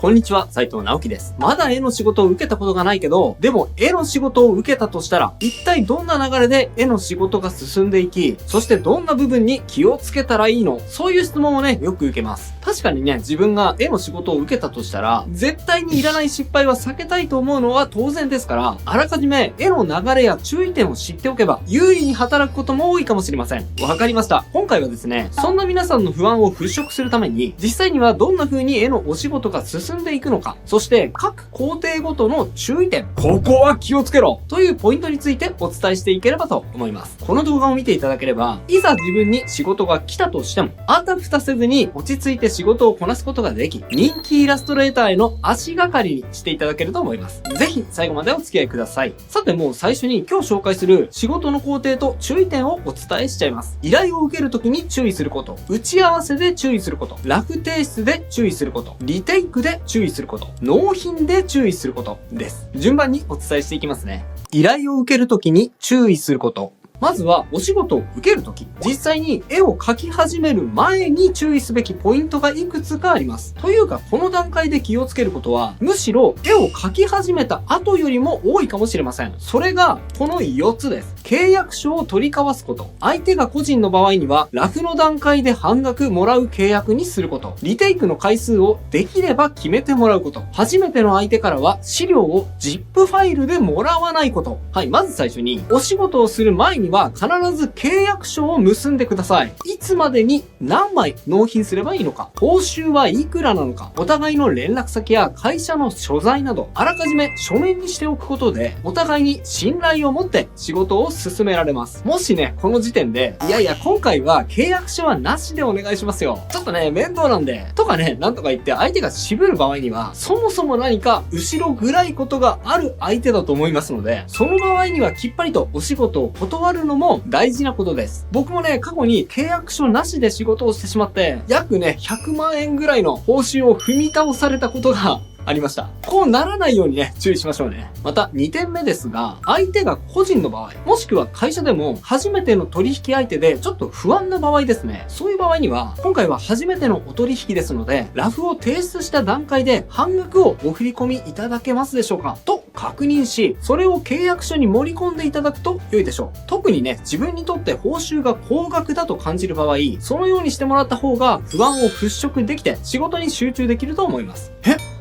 こんにちは、斉藤直樹です。まだ絵の仕事を受けたことがないけど、でも絵の仕事を受けたとしたら、一体どんな流れで絵の仕事が進んでいき、そしてどんな部分に気をつけたらいいの？そういう質問をね、よく受けます。確かにね、自分が絵の仕事を受けたとしたら、絶対にいらない失敗は避けたいと思うのは当然ですから、あらかじめ絵の流れや注意点を知っておけば、有利に働くことも多いかもしれません。わかりました。今回はですね、そんな皆さんの不安を払拭するために、実際にはどんな風に絵のお仕事が進んでいくのか、そして各工程ごとの注意点、ここは気をつけろというポイントについてお伝えしていければと思います。この動画を見ていただければ、いざ自分に仕事が来たとしても、あたふたせずに落ち着いて仕事をこなすことができ、人気イラストレーターへの足がかりにしていただけると思います。ぜひ最後までお付き合いください。さてもう最初に今日紹介する仕事の工程と注意点をお伝えしちゃいます。依頼を受けるときに注意すること、打ち合わせで注意すること、ラフ提出で注意すること、リテイクで注意すること、納品で注意することです。順番にお伝えしていきますね。依頼を受けるときに注意すること。まずはお仕事を受けるとき、実際に絵を描き始める前に注意すべきポイントがいくつかあります。というか、この段階で気をつけることは、むしろ絵を描き始めた後よりも多いかもしれません。それが、この4つです。契約書を取り交わすこと。相手が個人の場合には、ラフの段階で半額もらう契約にすること。リテイクの回数をできれば決めてもらうこと。初めての相手からは、資料を ZIP ファイルでもらわないこと。はい、まず最初に、お仕事をする前には必ず契約書を結んでください。いつまでに何枚納品すればいいのか、報酬はいくらなのか、お互いの連絡先や会社の所在など、あらかじめ書面にしておくことで、お互いに信頼を持って仕事を進められます。もしね、この時点で、いやいや今回は契約書はなしでお願いしますよ。ちょっとね、面倒なんで、とかね、なんとか言って相手が渋る場合には、そもそも何か後ろ暗いことがある相手だと思いますので、その場合にはきっぱりとお仕事を断るのも大事なことです。僕もね、過去に契約書なしで仕事をしてしまって、約ね、100万円ぐらいの報酬を踏み倒されたことがありました。こうならないようにね、注意しましょうね。また、2点目ですが、相手が個人の場合、もしくは会社でも、初めての取引相手でちょっと不安な場合ですね。そういう場合には、今回は初めてのお取引ですので、ラフを提出した段階で半額をお振り込みいただけますでしょうかと確認し、それを契約書に盛り込んでいただくと良いでしょう。特にね、自分にとって報酬が高額だと感じる場合、そのようにしてもらった方が不安を払拭できて、仕事に集中できると思います。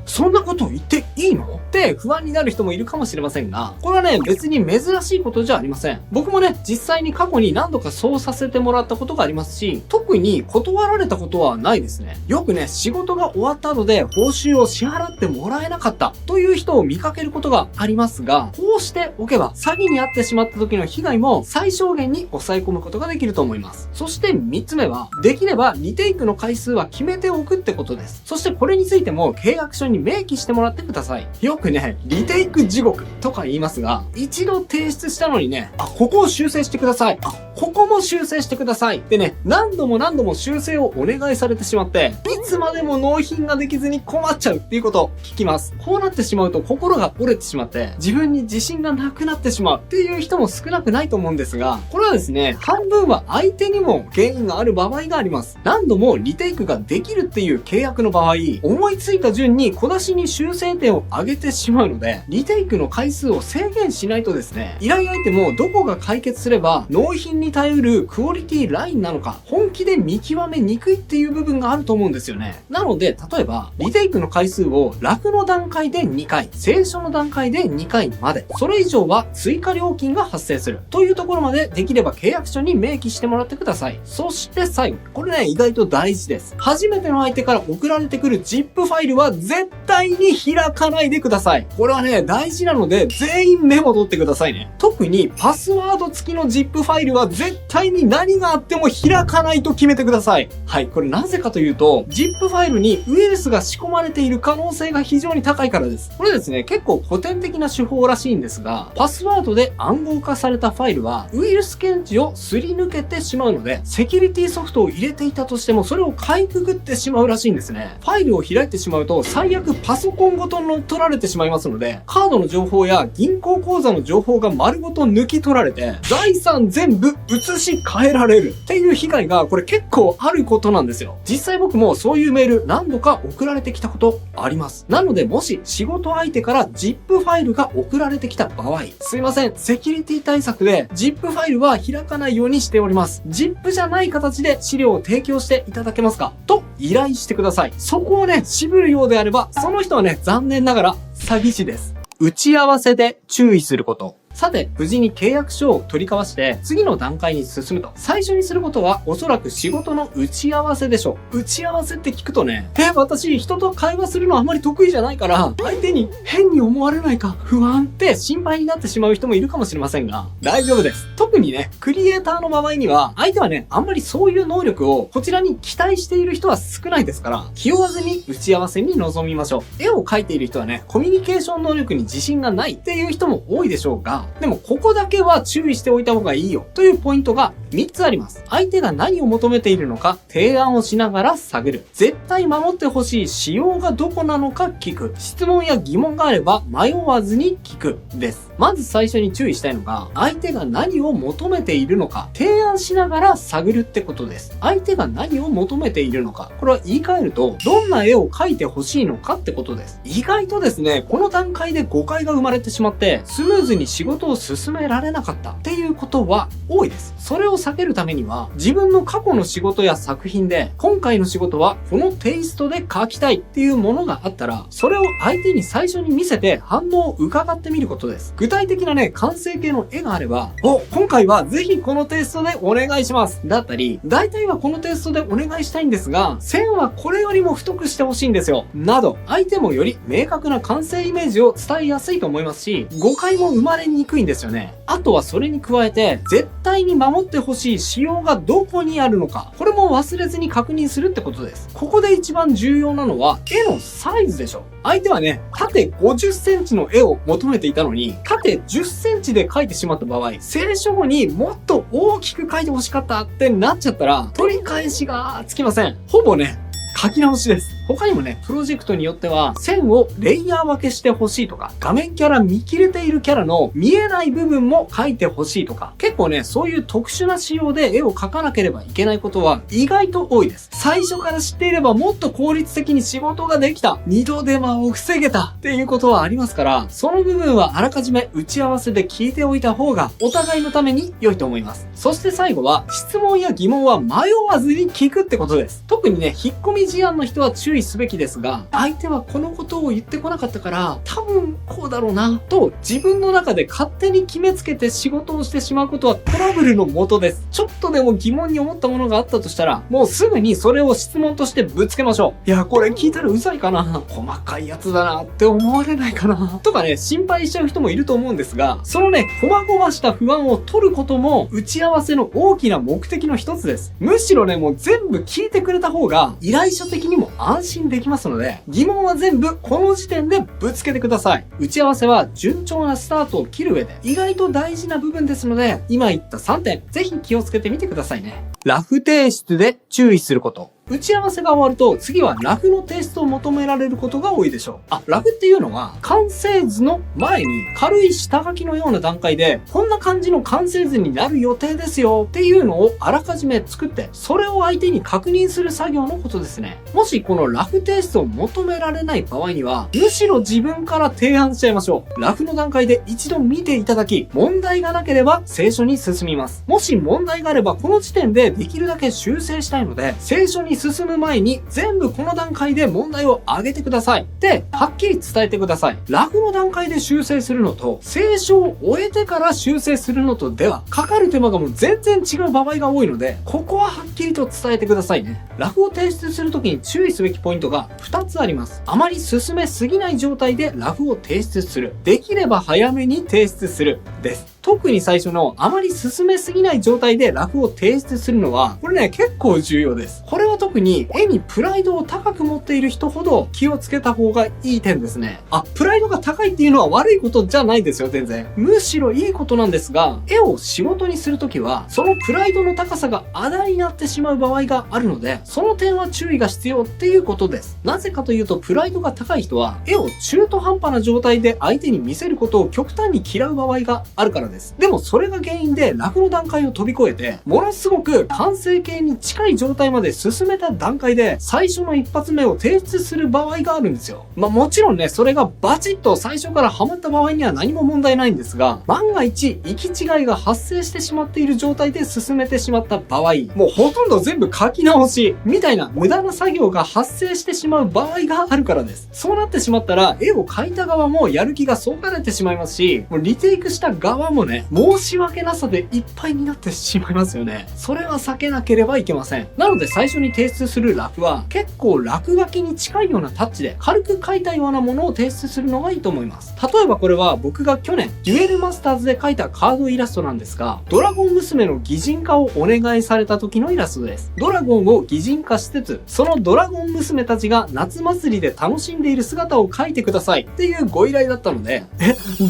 そんなこと言っていいの？って不安になる人もいるかもしれませんが、これはね、別に珍しいことじゃありません。僕もね、実際に過去に何度かそうさせてもらったことがありますし、特に断られたことはないですね。よくね、仕事が終わった後で報酬を支払ってもらえなかったという人を見かけることがありますが、こうしておけば詐欺に遭ってしまった時の被害も最小限に抑え込むことができると思います。そして3つ目は、できればリテイクの回数は決めておくってことです。そしてこれについても契約書に明記してもらってください。よくね、リテイク地獄とか言いますが、一度提出したのにね、ここを修正してください。ここも修正してください。でね、何度も修正をお願いされてしまって、いつまでも納品ができずに困っちゃうっていうことを聞きます。こうなってしまうと心が折れてしまって、自分に自信がなくなってしまうっていう人も少なくないと思うんですが、これはですね、半分は相手にも原因がある場合があります。何度もリテイクができるっていう契約の場合、思いついた順に小出しに修正点を上げてしまうので、リテイクの回数を制限しないとですね、依頼相手もどこが解決すれば納品に耐えうるクオリティラインなのか、本気で見極めにくいっていう部分があると思うんですよね。なので、例えば、リテイクの回数をラフの段階で2回、清書の段階で2回まで、それ以上は追加料金が発生するというところまでできれば契約書に明記してもらってください。そして最後、これね、意外と大事です。初めての相手から送られてくる ZIP ファイルは絶対に開かないでください。これはね、大事なので、全員メモ取ってくださいね。特にパスワード付きの ZIP ファイルは絶対に何があっても開かないと決めてください。はい、これなぜかというと、ZIP ファイルにウイルスが仕込まれている可能性が非常に高いからです。これですね、結構古典的な手法らしいんですが、パスワードで暗号化されたファイルは、ウイルス検知をすり抜けてしまうので、セキュリティソフトを入れていたとしても、それをかいくぐってしまうらしいんですね。ファイルを開いてしまうと、最悪くパソコンごと乗っ取られてしまいますので、カードの情報や銀行口座の情報が丸ごと抜き取られて、財産全部移し替えられるっていう被害がこれ結構あることなんですよ。実際僕もそういうメール何度か送られてきたことあります。なのでもし仕事相手から ZIP ファイルが送られてきた場合、すいません、セキュリティ対策で ZIP ファイルは開かないようにしております。ZIP じゃない形で資料を提供していただけますかと依頼してください。そこをね、渋るようであれば、その人はね、残念ながら詐欺師です。打ち合わせで注意すること。さて、無事に契約書を取り交わして、次の段階に進むと。最初にすることは、おそらく仕事の打ち合わせでしょう。打ち合わせって聞くとね、私、人と会話するのあまり得意じゃないから、相手に変に思われないか不安って心配になってしまう人もいるかもしれませんが、大丈夫です。特にね、クリエイターの場合には、相手はね、あんまりそういう能力をこちらに期待している人は少ないですから、気負わずに打ち合わせに臨みましょう。絵を描いている人はね、コミュニケーション能力に自信がないっていう人も多いでしょうが、でもここだけは注意しておいた方がいいよというポイントが3つあります。相手が何を求めているのか提案をしながら探る。絶対守ってほしい仕様がどこなのか聞く。質問や疑問があれば迷わずに聞くです。まず最初に注意したいのが、相手が何を求めているのか提案しながら探るってことです。相手が何を求めているのか、これは言い換えると、どんな絵を描いてほしいのかってことです。意外とですね、この段階で誤解が生まれてしまって、スムーズに仕事を進められなかったっていうことは多いです。それを避けるためには、自分の過去の仕事や作品で、今回の仕事はこのテイストで描きたいっていうものがあったら、それを相手に最初に見せて反応を伺ってみることです。具体的なね、完成形の絵があれば、今回はぜひこのテイストでお願いします。だったり、大体はこのテイストでお願いしたいんですが、線はこれよりも太くしてほしいんですよ。など、相手もより明確な完成イメージを伝えやすいと思いますし、誤解も生まれにくいんですよね。あとはそれに加えて、絶対に守ってほしい仕様がどこにあるのか、これも忘れずに確認するってことです。ここで一番重要なのは、絵のサイズでしょ。相手はね、縦50センチの絵を求めていたのに、縦10センチで描いてしまった場合、清書後にもっと大きく描いてほしかったってなっちゃったら、取り返しがつきません。ほぼね、書き直しです。他にもね、プロジェクトによっては、線をレイヤー分けしてほしいとか、画面キャラ見切れているキャラの見えない部分も描いてほしいとか、結構ね、そういう特殊な仕様で絵を描かなければいけないことは意外と多いです。最初から知っていればもっと効率的に仕事ができた、二度手間を防げたっていうことはありますから、その部分はあらかじめ打ち合わせで聞いておいた方がお互いのために良いと思います。そして最後は、質問や疑問は迷わずに聞くってことです。特にね、引っ込み思案の人は注意すべきですが、相手はこのことを言ってこなかったから、多分こうだろうな、と自分の中で勝手に決めつけて仕事をしてしまうことはトラブルの元です。ちょっとでも疑問に思ったものがあったとしたら、もうすぐにそれを質問としてぶつけましょう。いや、これ聞いたらうざいかな、細かいやつだなって思われないかな、とかね、心配しちゃう人もいると思うんですが、そのね、こまごました不安を取ることも打ち合わせの大きな目的の一つです。むしろね、もう全部聞いてくれた方が依頼者的にも安心できますので、疑問は全部この時点でぶつけてください。打ち合わせは順調なスタートを切る上で意外と大事な部分ですので、今言った3点、ぜひ気をつけてみてくださいね。ラフ提出で注意すること。打ち合わせが終わると、次はラフの提出を求められることが多いでしょう。ラフっていうのは、完成図の前に軽い下書きのような段階で、こんな感じの完成図になる予定ですよっていうのをあらかじめ作って、それを相手に確認する作業のことですね。もしこのラフ提出を求められない場合には、むしろ自分から提案しちゃいましょう。ラフの段階で一度見ていただき、問題がなければ清書に進みます。もし問題があれば、この時点でできるだけ修正したいので、清書に進む前に全部この段階で問題を上げてくださいってはっきり伝えてください。ラフの段階で修正するのと清書を終えてから修正するのとではかかる手間がもう全然違う場合が多いので、ここははっきりと伝えてくださいね。ラフを提出するときに注意すべきポイントが2つあります。あまり進めすぎない状態でラフを提出する。できれば早めに提出するです。特に最初のあまり進めすぎない状態でラフを提出するのは、これね、結構重要です。これは特に絵にプライドを高く持っている人ほど気をつけた方がいい点ですね。プライドが高いっていうのは悪いことじゃないですよ、全然。むしろいいことなんですが、絵を仕事にするときは、そのプライドの高さがあだになってしまう場合があるので、その点は注意が必要っていうことです。なぜかというと、プライドが高い人は、絵を中途半端な状態で相手に見せることを極端に嫌う場合があるからです。でもそれが原因でラフの段階を飛び越えて、ものすごく完成形に近い状態まで進めた段階で、最初の一発目を提出する場合があるんですよ。もちろんね、それがバチッと最初からハマった場合には何も問題ないんですが、万が一行き違いが発生してしまっている状態で進めてしまった場合、もうほとんど全部書き直しみたいな無駄な作業が発生してしまう場合があるからです。そうなってしまったら、絵を描いた側もやる気がそがれてしまいますし、もうリテイクした側もね、申し訳なさでいっぱいになってしまいますよね。それは避けなければいけません。なので最初に提出するラフは、結構落書きに近いようなタッチで軽く描いたようなものを提出するのがいいと思います。例えばこれは僕が去年、デュエルマスターズで描いたカードイラストなんですが、ドラゴン娘の擬人化をお願いされた時のイラストです。ドラゴンを擬人化しつつ、そのドラゴン娘たちが夏祭りで楽しんでいる姿を描いてくださいっていうご依頼だったので、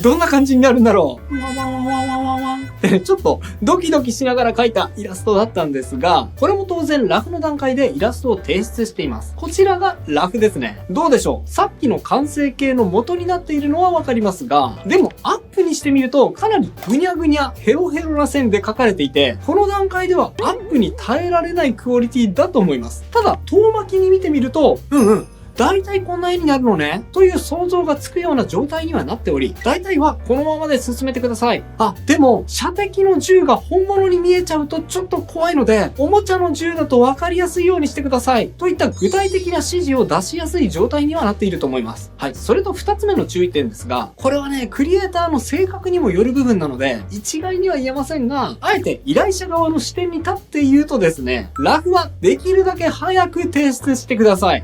どんな感じになるんだろうってちょっとドキドキしながら描いたイラストだったんですが、これも当然ラフの段階でイラストを提出しています。こちらがラフですね。どうでしょう？さっきの完成形の元になっているのはわかりますが、でもアップにしてみるとかなりぐにゃぐにゃヘロヘロな線で描かれていて、この段階ではアップに耐えられないクオリティだと思います。ただ遠巻きに見てみると、大体こんな絵になるのねという想像がつくような状態にはなっており、大体はこのままで進めてください。でも射的の銃が本物に見えちゃうとちょっと怖いので、おもちゃの銃だと分かりやすいようにしてくださいといった具体的な指示を出しやすい状態にはなっていると思います。それと2つ目の注意点ですが、これはね、クリエイターの性格にもよる部分なので一概には言えませんが、あえて依頼者側の視点に立って言うとですね、ラフはできるだけ早く提出してください。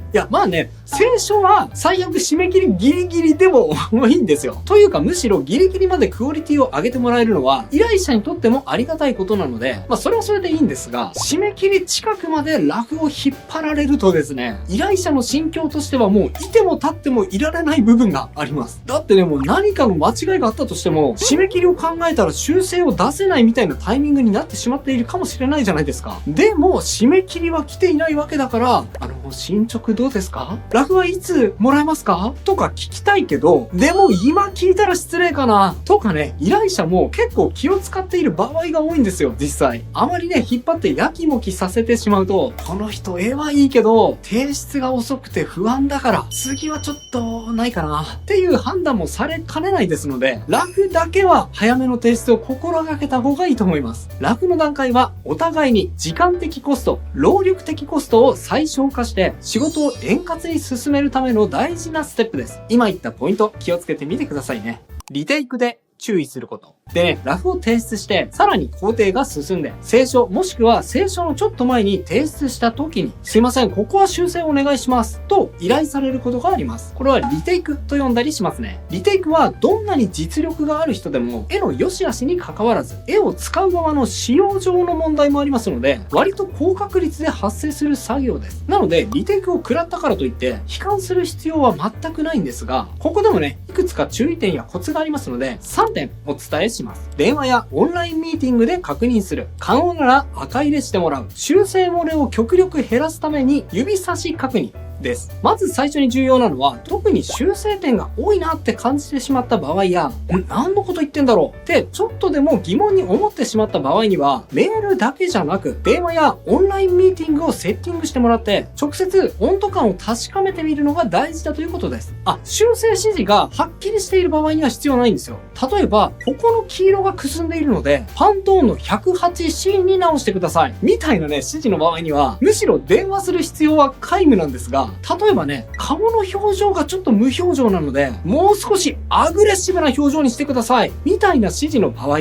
清書は最悪締め切りギリギリでもいいんですよ。というかむしろギリギリまでクオリティを上げてもらえるのは依頼者にとってもありがたいことなので、それはそれでいいんですが、締め切り近くまでラフを引っ張られるとですね、依頼者の心境としてはもういても立ってもいられない部分があります。だってね、もう何かの間違いがあったとしても、締め切りを考えたら修正を出せないみたいなタイミングになってしまっているかもしれないじゃないですか。でも締め切りは来ていないわけだから、進捗どうですか？ラフはいつもらえますか？とか聞きたいけど、でも今聞いたら失礼かなとかね、依頼者も結構気を使っている場合が多いんですよ、実際。あまりね、引っ張ってやきもきさせてしまうと、この人絵はいいけど、提出が遅くて不安だから、次はちょっとないかなっていう判断もされかねないですので、ラフだけは早めの提出を心がけた方がいいと思います。ラフの段階はお互いに時間的コスト、労力的コストを最小化して、仕事を円滑に進めるための大事なステップです。今言ったポイント気をつけてみてくださいね。リテイクで注意すること。でね、ラフを提出して、さらに工程が進んで、清書、もしくは清書のちょっと前に提出した時に、すいません、ここは修正お願いします。と依頼されることがあります。これはリテイクと呼んだりしますね。リテイクはどんなに実力がある人でも、絵の良し悪しに関わらず、絵を使う側の使用上の問題もありますので、割と高確率で発生する作業です。なので、リテイクを食らったからといって、悲観する必要は全くないんですが、ここでもね、いくつか注意点やコツがありますので、3点お伝えします。電話やオンラインミーティングで確認する。可能なら赤入れしてもらう。修正漏れを極力減らすために指差し確認。です。まず最初に重要なのは、特に修正点が多いなって感じてしまった場合や、何のこと言ってんだろうってちょっとでも疑問に思ってしまった場合には、メールだけじゃなく、電話やオンラインミーティングをセッティングしてもらって、直接温度感を確かめてみるのが大事だということです。修正指示がはっきりしている場合には必要ないんですよ。例えば、ここの黄色がくすんでいるので、パントーンの 108C に直してください。みたいなね、指示の場合には、むしろ電話する必要は皆無なんですが、例えばね、顔の表情がちょっと無表情なので、もう少しアグレッシブな表情にしてください。みたいな指示の場合、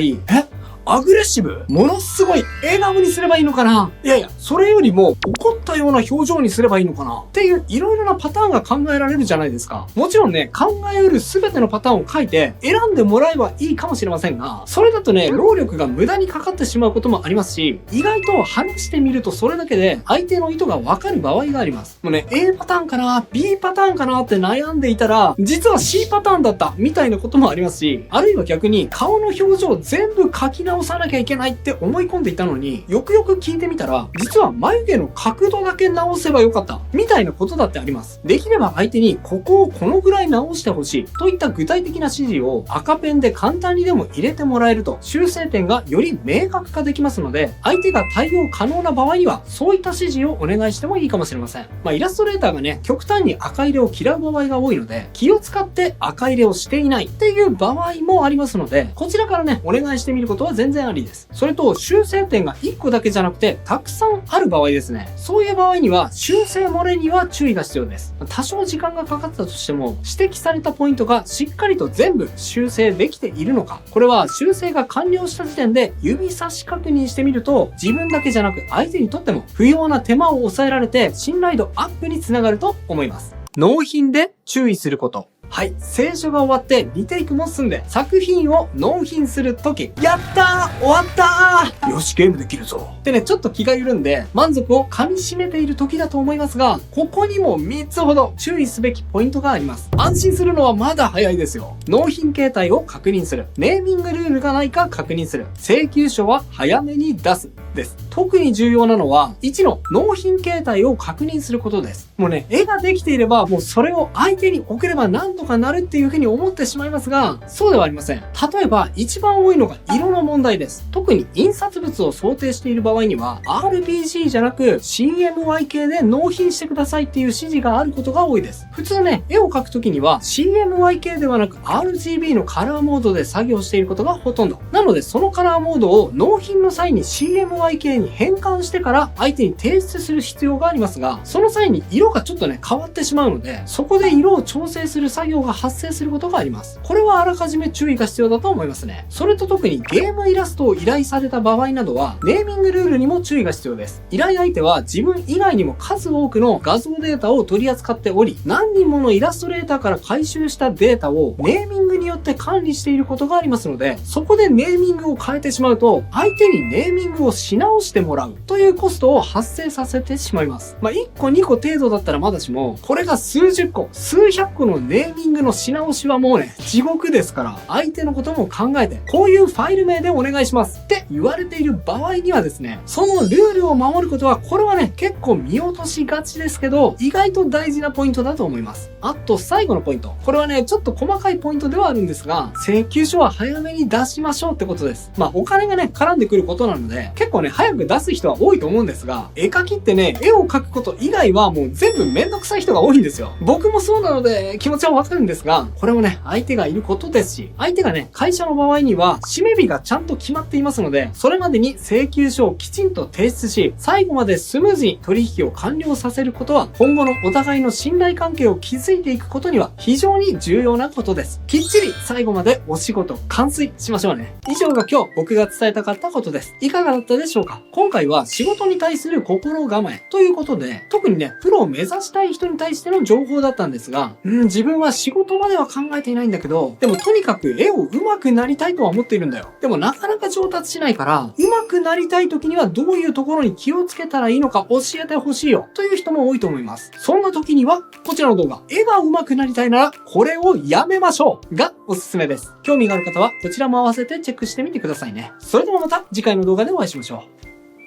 アグレッシブ？ものすごい笑顔にすればいいのかな？いやいや、それよりも怒ったような表情にすればいいのかな？っていういろいろなパターンが考えられるじゃないですか。もちろんね、考えうる全てのパターンを書いて選んでもらえばいいかもしれませんが、それだとね、労力が無駄にかかってしまうこともありますし、意外と話してみるとそれだけで相手の意図がわかる場合があります。もうね、A パターンかな ?B パターンかなって悩んでいたら、実は C パターンだったみたいなこともありますし、あるいは逆に顔の表情全部書き直さなきゃいけないって思い込んでいたのに、よくよく聞いてみたら、実は眉毛の角度だけ直せばよかったみたいなことだってあります。できれば相手にここをこのぐらい直してほしいといった具体的な指示を赤ペンで簡単にでも入れてもらえると修正点がより明確化できますので、相手が対応可能な場合にはそういった指示をお願いしてもいいかもしれません。イラストレーターがね、極端に赤入れを嫌う場合が多いので、気を使って赤入れをしていないっていう場合もありますので、こちらからね、お願いしてみることは全然ありです。それと、修正点が1個だけじゃなくて、たくさんある場合ですね。そういう場合には、修正漏れには注意が必要です。多少時間がかかったとしても、指摘されたポイントがしっかりと全部修正できているのか、これは修正が完了した時点で指差し確認してみると、自分だけじゃなく相手にとっても不要な手間を抑えられて信頼度アップにつながると思います。納品で注意すること。はい。清書が終わってリテイクも済んで作品を納品するとき、やったー終わったーよし、ゲームできるぞってね、ちょっと気が緩んで満足を噛み締めている時だと思いますが、ここにも3つほど注意すべきポイントがあります。安心するのはまだ早いですよ。納品形態を確認する。ネーミングルールがないか確認する。請求書は早めに出す。です。特に重要なのは、1の納品形態を確認することです。もうね、絵ができていれば、もうそれを相手に送れば何とかなるっていうふうに思ってしまいますが、そうではありません。例えば、一番多いのが色の問題です。特に印刷物を想定している場合には、RBG じゃなく CMY 系で納品してくださいっていう指示があることが多いです。普通ね、絵を描くときには CMY 系ではなく RGB のカラーモードで作業していることがほとんど。なので、そのカラーモードを納品の際に CMY 系に変換してから相手に提出する必要がありますが、その際に色がちょっとね、変わってしまうので、そこで色を調整する作業が発生することがあります。これはあらかじめ注意が必要だと思いますね。それと特にゲームイラストを依頼された場合などは、ネーミングルールにも注意が必要です。依頼相手は自分以外にも数多くの画像データを取り扱っており、何人ものイラストレーターから回収したデータをネーミングによって管理していることがありますので、そこでネーミングを変えてしまうと、相手にネーミングをし直してもらうというコストを発生させてしまいます。1個2個程度だったらまだしも、これが数十個、数百個のネーミングのし直しはもうね、地獄ですから、相手のことも考えて、こういうファイル名でお願いしますって言われている場合にはですね、そのルールを守ることは、これはね、結構見落としがちですけど、意外と大事なポイントだと思います。あと最後のポイント。これはね、ちょっと細かいポイントではあるんですが、請求書は早めに出しましょうってことです。お金がね、絡んでくることなので、結構ね、早く出す人は多いと思うんですが、絵描きってね、絵を描くこと以外はもう全部めんどくさい人が多いんですよ。僕もそうなので気持ちはわかるんですが、これもね、相手がいることですし、相手がね、会社の場合には、締め日がちゃんと決まっていますので、それまでに請求書をきちんと提出し、最後までスムーズに取引を完了させることは、今後のお互いの信頼関係を築いていくことには非常に重要なことです。きっちり最後までお仕事完遂しましょうね。以上が今日僕が伝えたかったことです。いかがだったでしょうか？今回は仕事に対する心構えということで、特にね、プロを目指したい人に対しての情報だったんですが、自分は仕事までは考えていないんだけど、でもとにかく絵を上手くなりたいとは思っているんだよ。でもなかなか上達しないから、上手くなりたい時にはどういうところに気をつけたらいいのか教えてほしいよという人も多いと思います。そんな時には、こちらの動画、絵が上手くなりたいなら、これをやめましょうがおすすめです。興味がある方は、こちらも合わせてチェックしてみてくださいね。それではまた次回の動画でお会いしましょ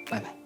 う。バイバイ。